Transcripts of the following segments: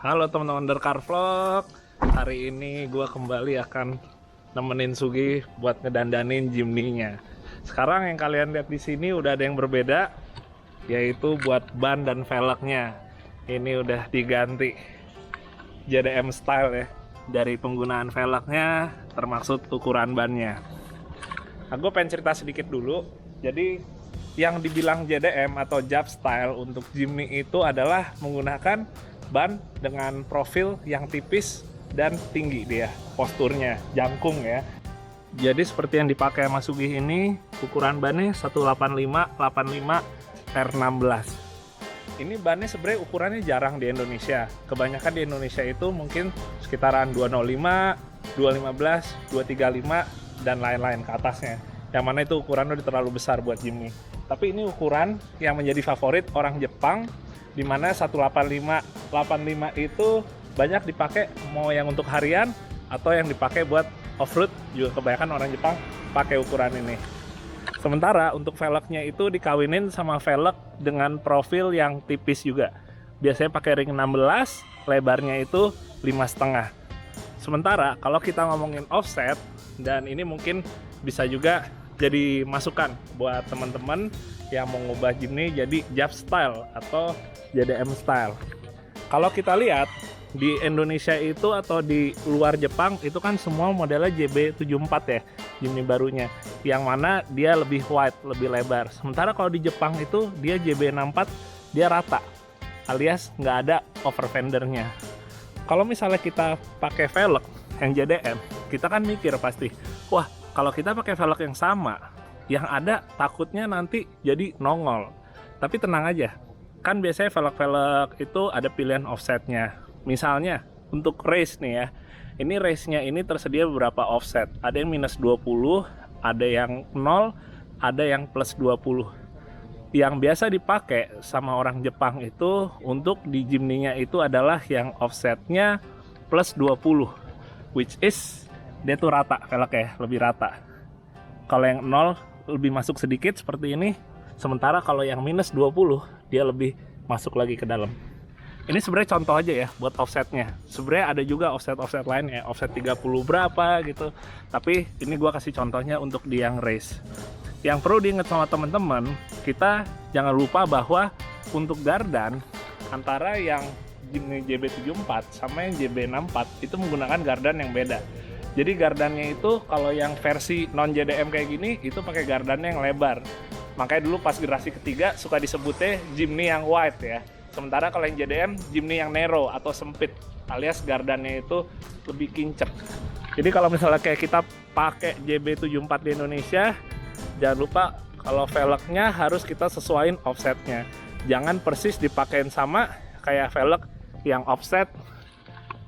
Halo teman-teman Derkar Vlog. Hari ini gue kembali akan nemenin Sugi buat ngedandanin Jimny-nya. Sekarang yang kalian lihat di sini udah ada yang berbeda, yaitu buat ban dan velgnya. Ini udah diganti JDM style ya. Dari penggunaan velgnya termasuk ukuran bannya. Nah, gue pengen cerita sedikit dulu. Jadi yang dibilang JDM atau Jab style untuk Jimny itu adalah menggunakan ban dengan profil yang tipis dan tinggi dia, posturnya jangkung ya. Jadi seperti yang dipakai Mas Sugih ini, ukuran bannya 185/85 R16. Ini bannya sebenarnya ukurannya jarang di Indonesia. Kebanyakan di Indonesia itu mungkin sekitaran 205, 215, 235 dan lain-lain ke atasnya. Yang mana itu ukuran udah terlalu besar buat Jimny. Tapi ini ukuran yang menjadi favorit orang Jepang, di mana 185/85 itu banyak dipakai mau yang untuk harian atau yang dipakai buat off-road, juga kebanyakan orang Jepang pakai ukuran ini. Sementara untuk velgnya itu dikawinin sama velg dengan profil yang tipis juga. Biasanya pakai ring 16, lebarnya itu 5,5. Sementara kalau kita ngomongin offset, dan ini mungkin bisa juga jadi masukan buat teman-teman yang mau ngubah Jimny jadi Jab style atau JDM style. Kalau kita lihat di Indonesia itu atau di luar Jepang itu kan semua modelnya JB74 ya, Jimny barunya, yang mana dia lebih wide, lebih lebar. Sementara kalau di Jepang itu dia JB64, dia rata, alias nggak ada over fendernya. Kalau misalnya kita pakai velg yang JDM, kita kan mikir pasti, wah kalau kita pakai velg yang sama, yang ada takutnya nanti jadi nongol. Tapi tenang aja, kan biasanya velg-velg itu ada pilihan offsetnya. Misalnya untuk race nih ya, ini race-nya ini tersedia beberapa offset. Ada yang minus 20, ada yang 0, ada yang plus 20. Yang biasa dipakai sama orang Jepang itu untuk di Jimny-nya itu adalah yang offsetnya plus 20, which is dia tuh rata velgnya, lebih rata. Kalau yang 0 lebih masuk sedikit seperti ini, sementara kalau yang minus 20 dia lebih masuk lagi ke dalam. Ini sebenarnya contoh aja ya buat offsetnya. Sebenarnya ada juga offset lain ya, offset 30 berapa gitu. Tapi ini gua kasih contohnya untuk di yang race. Yang perlu diingat sama teman-teman, kita jangan lupa bahwa untuk gardan antara yang Jimny JB74 sama yang JB64 itu menggunakan gardan yang beda. Jadi gardannya itu kalau yang versi non JDM kayak gini itu pakai gardannya yang lebar. Makanya dulu pas generasi ketiga suka disebutnya Jimny yang wide ya. Sementara kalau yang JDM, Jimny yang narrow atau sempit, alias gardannya itu lebih kincep. Jadi kalau misalnya kayak kita pakai JB74 di Indonesia, jangan lupa kalau velgnya harus kita sesuaiin offsetnya. Jangan persis dipakein sama kayak velg yang offset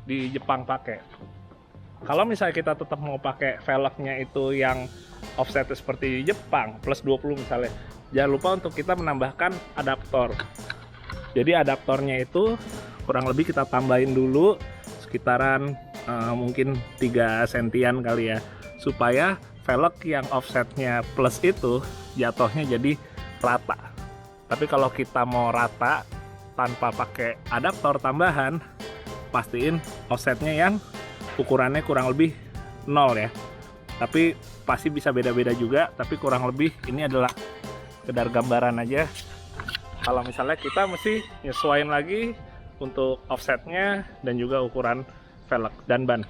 di Jepang pakai. Kalau misalnya kita tetap mau pakai velgnya itu yang offset seperti di Jepang, plus 20 misalnya, jangan lupa untuk kita menambahkan adaptor. Jadi adaptornya itu kurang lebih kita tambahin dulu sekitaran mungkin 3 sentian kali ya, supaya velg yang offsetnya plus itu jatuhnya jadi rata. Tapi kalau kita mau rata tanpa pakai adaptor tambahan, pastiin offsetnya yang ukurannya kurang lebih 0 ya. Tapi pasti bisa beda-beda juga, tapi kurang lebih ini adalah sekedar gambaran aja. Kalau misalnya kita mesti nyesuaiin lagi untuk offsetnya dan juga ukuran velg dan ban.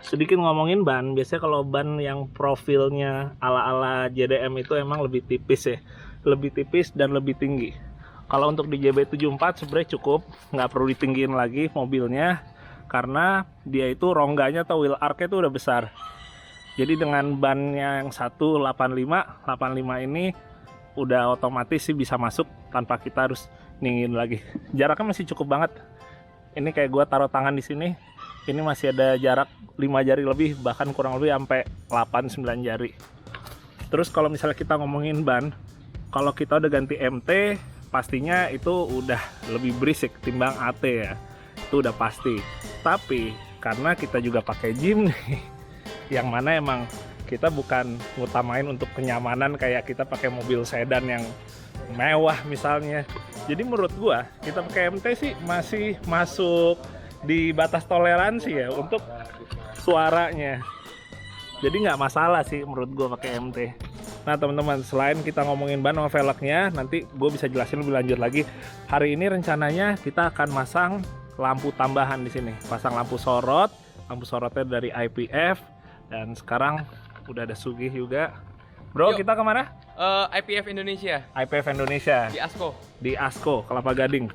Sedikit ngomongin ban, biasanya kalau ban yang profilnya ala-ala JDM itu emang lebih tipis ya, lebih tipis dan lebih tinggi. Kalau untuk di JB74 sebenarnya cukup, nggak perlu ditinggiin lagi mobilnya, karena dia itu rongganya atau wheel arc-nya itu udah besar. Jadi dengan ban yang 185/85 ini udah otomatis sih bisa masuk tanpa kita harus ninggiin lagi. Jaraknya masih cukup banget. Ini kayak gua taruh tangan di sini, ini masih ada jarak 5 jari lebih, bahkan kurang lebih sampai 8-9 jari. Terus kalau misalnya kita ngomongin ban, kalau kita udah ganti MT, pastinya itu udah lebih berisik timbang AT ya. Itu udah pasti. Tapi karena kita juga pakai Jimny yang mana emang kita bukan ngutamain untuk kenyamanan kayak kita pakai mobil sedan yang mewah misalnya. Jadi menurut gua kita pakai MT sih masih masuk di batas toleransi ya untuk suaranya. Jadi nggak masalah sih menurut gua pakai MT. Nah teman-teman, selain kita ngomongin ban sama velgnya, nanti gue bisa jelasin lebih lanjut lagi. Hari ini rencananya kita akan masang lampu tambahan di sini. Pasang lampu sorotnya dari IPF, dan sekarang udah ada Sugih juga. Bro, Yuk. kita kemana? IPF Indonesia IPF Indonesia di Asko. di Asko, Kelapa Gading.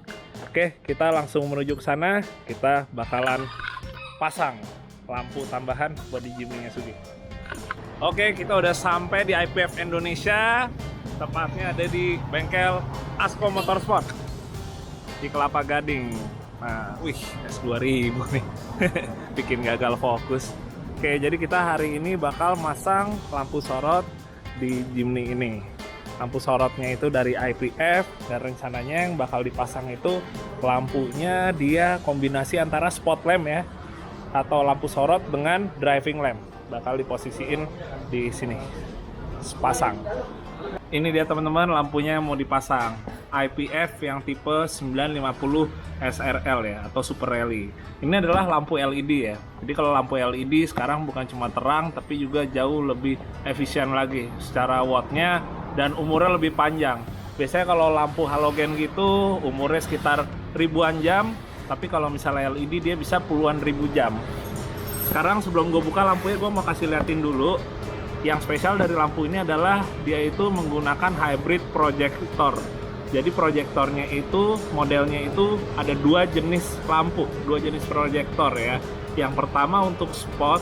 Oke, kita langsung menuju ke sana. Kita bakalan pasang lampu tambahan buat di Jimny-nya Sugih. Oke, kita udah sampai di IPF Indonesia. Tepatnya ada di bengkel Asko Motorsport di Kelapa Gading. Nah, wih, S2000 nih. Bikin gagal fokus. Oke, jadi kita hari ini bakal masang lampu sorot di Jimny ini. Lampu sorotnya itu dari IPF, dan rencananya yang bakal dipasang itu lampunya dia kombinasi antara spot lamp ya, atau lampu sorot dengan driving lamp. Bakal diposisiin di sini, pasang. Ini dia teman-teman, lampunya mau dipasang. IPF yang tipe 950 SRL ya, atau Super Rally. Ini adalah lampu LED ya. Jadi kalau lampu LED sekarang bukan cuma terang, tapi juga jauh lebih efisien lagi secara wattnya, dan umurnya lebih panjang. Biasanya kalau lampu halogen gitu umurnya sekitar ribuan jam, tapi kalau misalnya LED dia bisa puluhan ribu jam. Sekarang sebelum gue buka lampunya, gue mau kasih liatin dulu. Yang spesial dari lampu ini adalah dia itu menggunakan hybrid projector. Jadi proyektornya itu, modelnya itu ada dua jenis lampu, dua jenis proyektor ya. Yang pertama untuk spot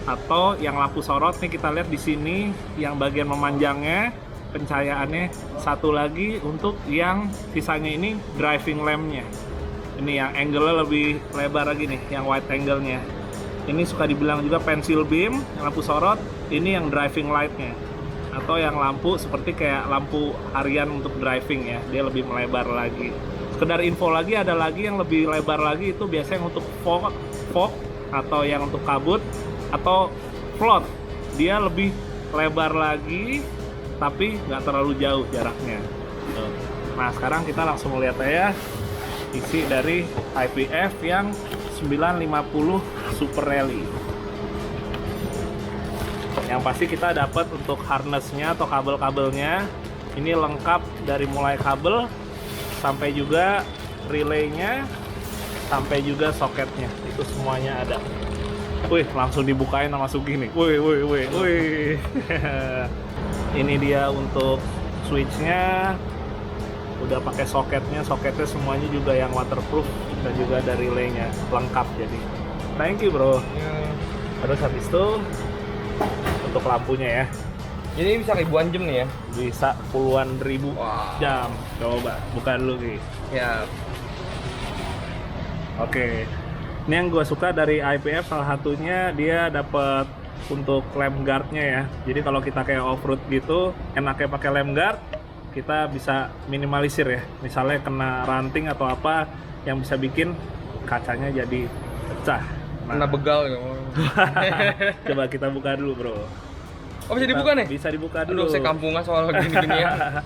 atau yang lampu sorot nih, kita lihat di sini yang bagian memanjangnya, pencahayaannya. Satu lagi untuk yang sisanya ini driving lampnya. Ini yang angle-nya lebih lebar lagi nih, yang wide angle-nya. Ini suka dibilang juga pencil beam, yang lampu sorot. Ini yang driving light-nya, atau yang lampu seperti kayak lampu harian untuk driving ya, dia lebih melebar lagi. Sekedar info lagi, ada lagi yang lebih lebar lagi, itu biasanya untuk fog atau yang untuk kabut atau float. Dia lebih lebar lagi, tapi nggak terlalu jauh jaraknya. Nah sekarang kita langsung lihat ya isi dari IPF yang 950 Super Rally. Yang pasti kita dapat untuk harnessnya atau kabel-kabelnya ini lengkap, dari mulai kabel sampai juga relaynya sampai juga soketnya, itu semuanya ada. Wih, langsung dibukain sama Sugih nih. Wih. Ini dia untuk switchnya, udah pakai soketnya semuanya juga yang waterproof, dan juga ada relaynya lengkap. Jadi thank you bro. Terus habis itu untuk lampunya ya, Jadi bisa ribuan jam nih ya? bisa puluhan ribu Wow. jam. Coba buka dulu Ki. Ya. Oke, ini yang gue suka dari IPF, salah satunya dia dapat untuk lamp guardnya ya. Jadi kalau kita kayak off-road gitu, enaknya pakai lamp guard, kita bisa minimalisir ya. Misalnya kena ranting atau apa yang bisa bikin kacanya jadi pecah. Kena begal gitu. Coba kita buka dulu bro. Oh bisa dibuka nih? Bisa dibuka dulu. Aduh, saya kampungan soal gini-gini ya.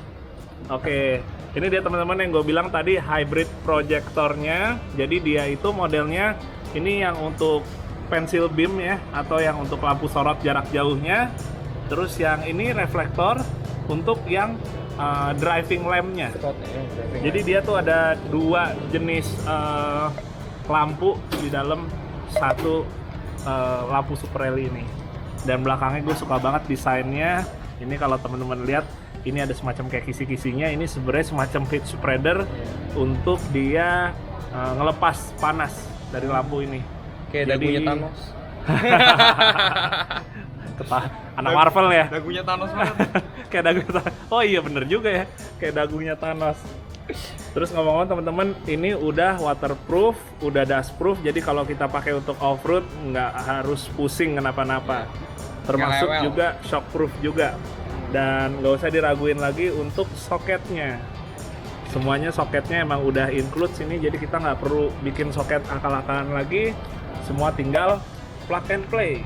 Oke, ini dia teman-teman yang gue bilang tadi, hybrid projectornya. Jadi dia itu modelnya ini yang untuk pencil beam ya, atau yang untuk lampu sorot jarak jauhnya. Terus yang ini reflektor untuk yang driving lampnya. Jadi dia tuh ada dua jenis lampu di dalam satu lampu Super Rally ini. Dan belakangnya gue suka banget desainnya. Ini kalau teman-teman lihat, ini ada semacam kayak kisi-kisinya. Ini sebenarnya semacam heat spreader untuk dia ngelepas panas dari lampu ini. Kayak dagunya Thanos. Anak Marvel ya. Dagunya Thanos banget. Kayak dagunya Thanos. Oh iya bener juga ya, kayak dagunya Thanos. Terus ngomong-ngomong teman-teman, ini udah waterproof, udah dustproof. Jadi kalau kita pakai untuk off-road nggak harus pusing kenapa-napa. Termasuk Nggak juga shockproof juga. Dan nggak usah diraguin lagi untuk soketnya. Semuanya soketnya emang udah include sini, jadi kita nggak perlu bikin soket akal-akalan lagi. Semua tinggal plug and play.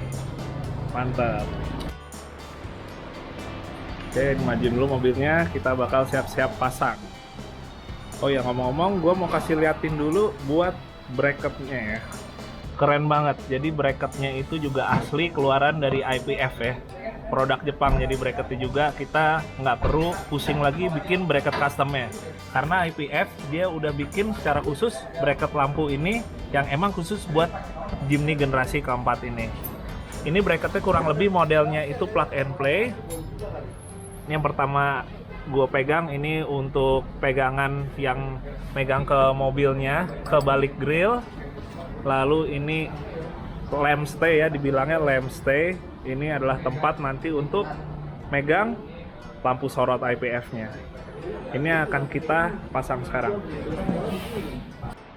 Mantap. Oke, majuin dulu mobilnya, kita bakal siap-siap pasang. Oh ya, ngomong-ngomong, gue mau kasih liatin dulu buat bracketnya ya. Keren banget, jadi bracketnya itu juga asli keluaran dari IPF ya. Produk Jepang, jadi bracketnya juga kita nggak perlu pusing lagi bikin bracket customnya. Karena IPF dia udah bikin secara khusus bracket lampu ini yang emang khusus buat Jimny generasi keempat ini. Ini bracketnya kurang lebih modelnya itu plug and play. Ini yang pertama gue pegang, ini untuk pegangan yang megang ke mobilnya, ke balik grill. Lalu ini lamp stay ya, dibilangnya lamp stay. Ini adalah tempat nanti untuk megang lampu sorot IPF-nya. Ini akan kita pasang sekarang.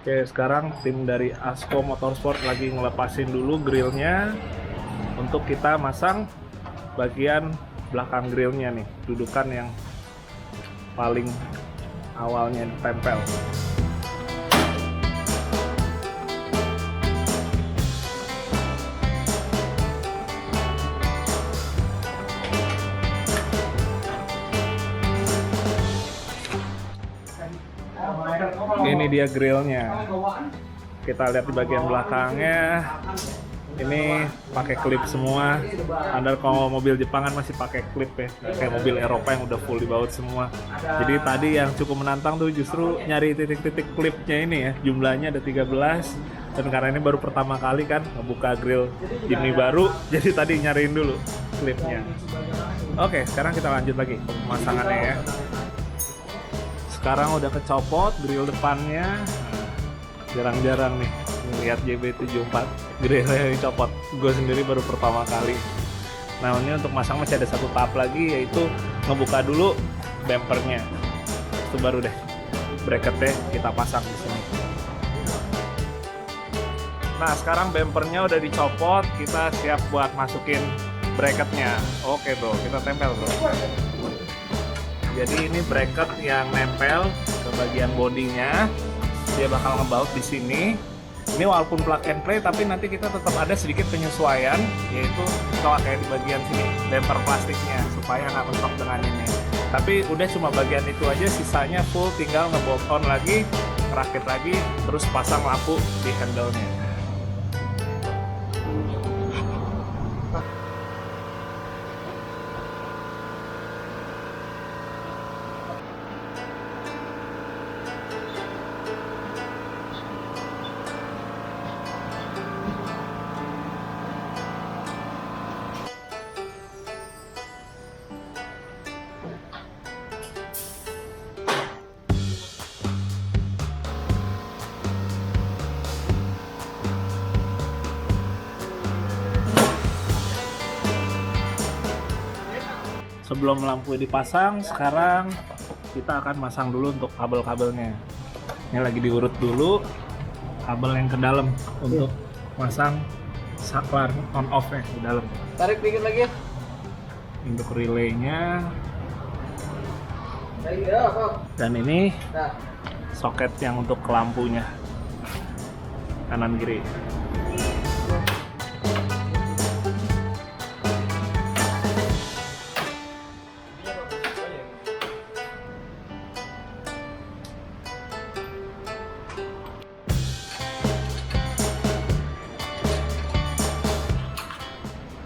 Oke, sekarang tim dari Asko Motorsport lagi ngelepasin dulu grillnya untuk kita masang bagian belakang grillnya nih, dudukan yang paling awalnya ditempel. Ini dia grillnya. Kita lihat di bagian belakangnya. Ini pakai klip semua. Anda kalau mobil Jepang kan masih pakai klip ya, kayak mobil Eropa yang udah full dibaut semua. Jadi tadi yang cukup menantang tuh justru nyari titik-titik klipnya ini ya. Jumlahnya ada 13. Dan karena ini baru pertama kali kan ngebuka grill Jimny baru, jadi tadi nyariin dulu klipnya. Oke, sekarang kita lanjut lagi pemasangannya ya. Sekarang udah kecopot grill depannya. Jarang-jarang nih lihat JB74 grillnya dicopot. Gue sendiri baru pertama kali. Nah, ini untuk masang masih ada satu tahap lagi, yaitu ngebuka dulu bumpernya. Itu baru deh bracketnya kita pasang di sini. Nah, sekarang bumpernya udah dicopot, kita siap buat masukin bracketnya. Oke bro, kita tempel bro. Jadi ini bracket yang nempel ke bagian bodinya. Dia bakal ngebaut di sini. Ini walaupun plug and play, tapi nanti kita tetap ada sedikit penyesuaian, yaitu kalau kayak di bagian sini damper plastiknya supaya nggak mentok dengan ini. Tapi udah cuma bagian itu aja, sisanya full tinggal ngebolt on lagi, rakit lagi, terus pasang lampu di handle-nya. Sebelum lampu dipasang, sekarang kita akan masang dulu untuk kabel-kabelnya. Ini lagi diurut dulu kabel yang ke dalam untuk masang saklar on off-nya di dalam. Tarik dikit lagi ya. Untuk relaynya. Dan ini soket yang untuk lampunya kanan kiri.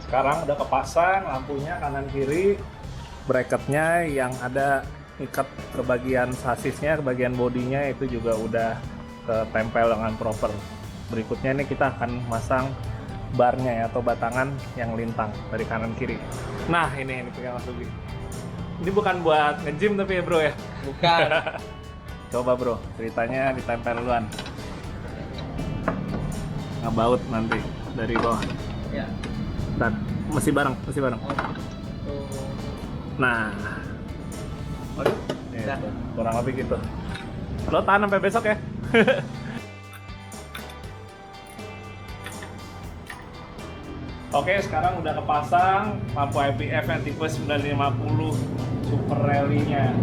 Sekarang udah kepasang lampunya kanan kiri, bracketnya yang ada ikat ke bagian sasisnya, ke bagian bodinya itu juga udah ketempel dengan proper. Berikutnya ini kita akan masang barnya ya, atau batangan yang lintang dari kanan kiri. Nah ini pegang Mas Ugi. Ini bukan buat nge-gym tapi ya bro ya? Bukan. Coba bro, ceritanya ditempel duluan. Ngebaut nanti dari bawah. Ya. Dan masih bareng. Nah, ya, kurang lebih gitu. Lo tahan sampai besok ya. Oke, sekarang udah kepasang lampu IPF yang tipe 950 Super Rally-nya.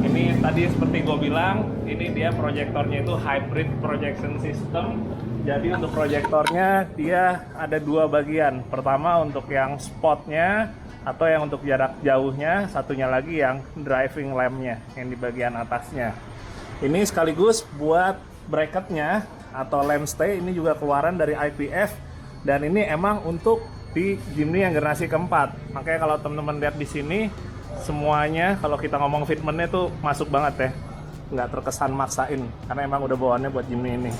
Ini tadi seperti gue bilang, ini dia proyektornya itu hybrid projection system. Jadi untuk proyektornya dia ada dua bagian. Pertama untuk yang spotnya, atau yang untuk jarak jauhnya, satunya lagi yang driving lampnya yang di bagian atasnya. Ini sekaligus buat bracketnya atau lamp stay, ini juga keluaran dari IPF, dan ini emang untuk di Jimny yang generasi keempat. Makanya kalau teman-teman lihat di sini semuanya, kalau kita ngomong fitmentnya tuh masuk banget ya, nggak terkesan maksain karena emang udah bawaannya buat Jimny ini.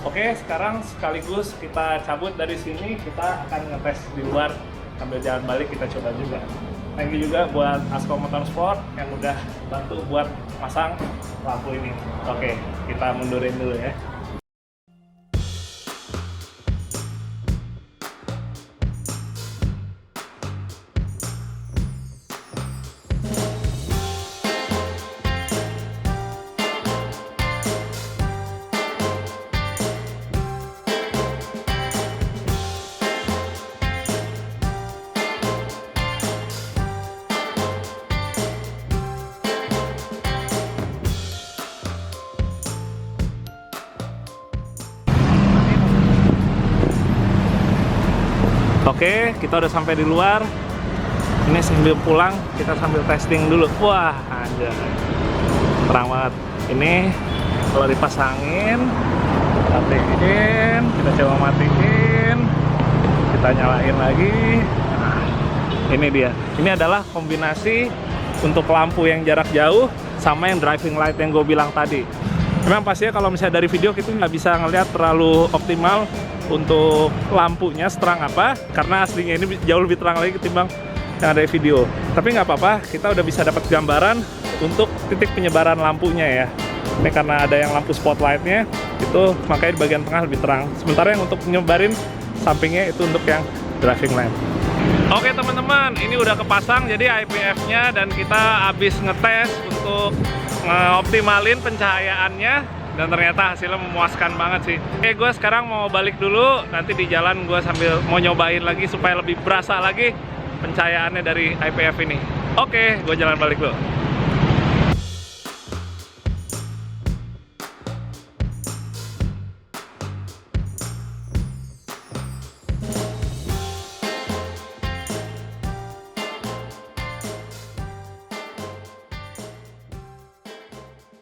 Oke, sekarang sekaligus kita cabut dari sini, kita akan ngetes di luar sambil jalan balik, kita coba juga. Thank you juga buat Asko Motorsport yang udah bantu buat pasang lampu ini. Oke, kita mundurin dulu ya. Oke, kita udah sampai di luar. Ini sambil pulang, kita sambil testing dulu. Wah, anjay. Terang banget. Ini kalau dipasangin, matiin, kita coba matiin, kita nyalain lagi. Nah, ini dia. Ini adalah kombinasi untuk lampu yang jarak jauh sama yang driving light yang gue bilang tadi. Memang pastinya kalau misalnya dari video kita nggak bisa ngelihat terlalu optimal untuk lampunya seterang apa, karena aslinya ini jauh lebih terang lagi ketimbang yang ada di video. Tapi nggak apa-apa, kita udah bisa dapat gambaran untuk titik penyebaran lampunya ya. Ini karena ada yang lampu spotlightnya, itu makanya di bagian tengah lebih terang. Sementara yang untuk nyebarin sampingnya itu untuk yang driving lamp. Oke teman-teman, ini udah kepasang jadi IPF-nya, dan kita habis ngetes untuk ngoptimalin pencahayaannya. Dan ternyata hasilnya memuaskan banget sih. Oke, gue sekarang mau balik dulu. Nanti di jalan gue sambil mau nyobain lagi supaya lebih berasa lagi pencahayaannya dari IPF ini. Oke, gue jalan balik dulu.